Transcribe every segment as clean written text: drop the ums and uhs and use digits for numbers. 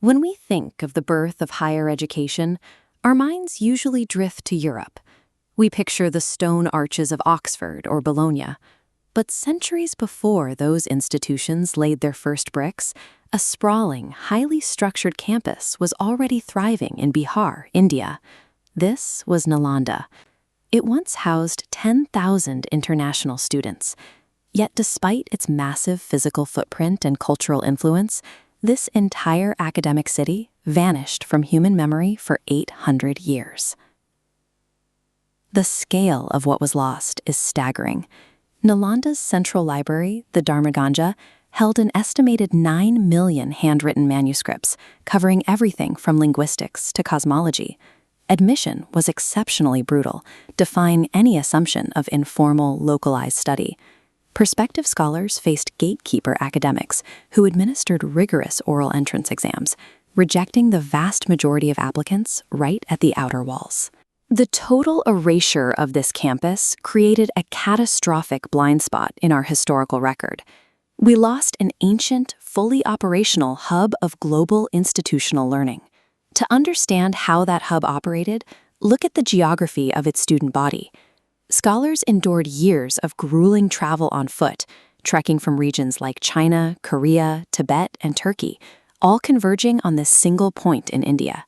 When we think of the birth of higher education, our minds usually drift to Europe. We picture the stone arches of Oxford or Bologna. But centuries before those institutions laid their first bricks, a sprawling, highly structured campus was already thriving in Bihar, India. This was Nalanda. It once housed 10,000 international students. Yet despite its massive physical footprint and cultural influence, this entire academic city vanished from human memory for 800 years. The scale of what was lost is staggering. Nalanda's central library, the Dharmaganja, held an estimated 9 million handwritten manuscripts, covering everything from linguistics to cosmology. Admission was exceptionally brutal, defying any assumption of informal, localized study. Prospective scholars faced gatekeeper academics who administered rigorous oral entrance exams, rejecting the vast majority of applicants right at the outer walls. The total erasure of this campus created a catastrophic blind spot in our historical record. We lost an ancient, fully operational hub of global institutional learning. To understand how that hub operated, look at the geography of its student body. Scholars endured years of grueling travel on foot, trekking from regions like China, Korea, Tibet, and Turkey, all converging on this single point in India.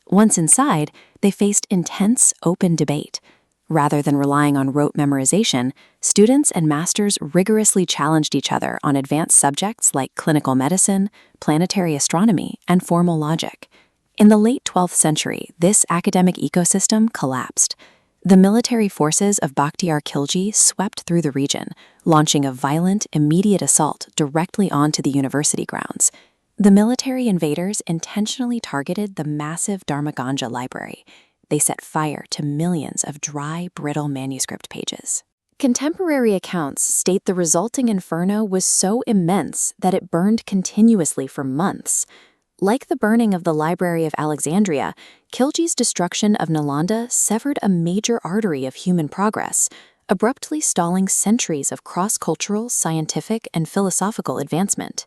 Once inside, they faced intense, open debate. Rather than relying on rote memorization, students and masters rigorously challenged each other on advanced subjects like clinical medicine, planetary astronomy, and formal logic. In the late 12th century, this academic ecosystem collapsed. The military forces of Bakhtiar Khilji swept through the region, launching a violent, immediate assault directly onto the university grounds. The military invaders intentionally targeted the massive Dharmaganja library. They set fire to millions of dry, brittle manuscript pages. Contemporary accounts state the resulting inferno was so immense that it burned continuously for months. Like the burning of the Library of Alexandria, Khilji's destruction of Nalanda severed a major artery of human progress, abruptly stalling centuries of cross-cultural, scientific, and philosophical advancement.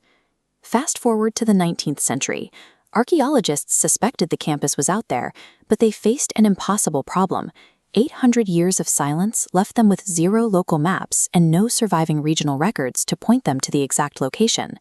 Fast forward to the 19th century, archaeologists suspected the campus was out there, but they faced an impossible problem. 800 years of silence left them with zero local maps and no surviving regional records to point them to the exact location.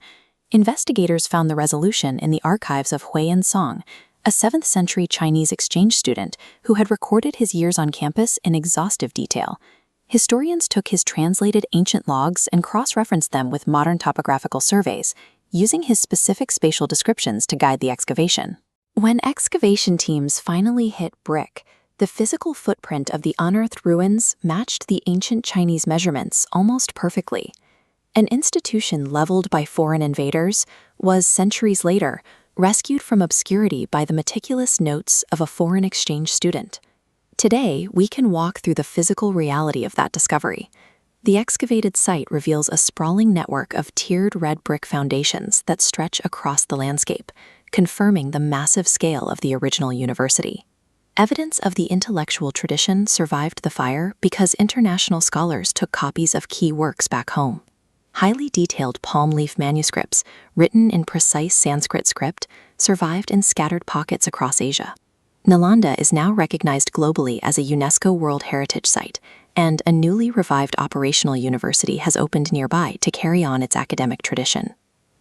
Investigators found the resolution in the archives of Huiyan Song, a 7th century Chinese exchange student who had recorded his years on campus in exhaustive detail. Historians took his translated ancient logs and cross-referenced them with modern topographical surveys, using his specific spatial descriptions to guide the excavation. When excavation teams finally hit brick, the physical footprint of the unearthed ruins matched the ancient Chinese measurements almost perfectly. An institution leveled by foreign invaders was, centuries later, rescued from obscurity by the meticulous notes of a foreign exchange student. Today, we can walk through the physical reality of that discovery. The excavated site reveals a sprawling network of tiered red brick foundations that stretch across the landscape, confirming the massive scale of the original university. Evidence of the intellectual tradition survived the fire because international scholars took copies of key works back home. Highly detailed palm leaf manuscripts, written in precise Sanskrit script, survived in scattered pockets across Asia. Nalanda is now recognized globally as a UNESCO World Heritage Site, and a newly revived operational university has opened nearby to carry on its academic tradition.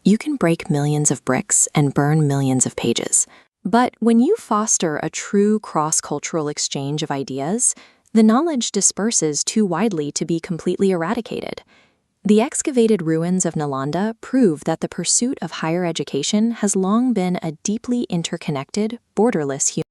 You can break millions of bricks and burn millions of pages. But when you foster a true cross-cultural exchange of ideas, the knowledge disperses too widely to be completely eradicated. The excavated ruins of Nalanda prove that the pursuit of higher education has long been a deeply interconnected, borderless human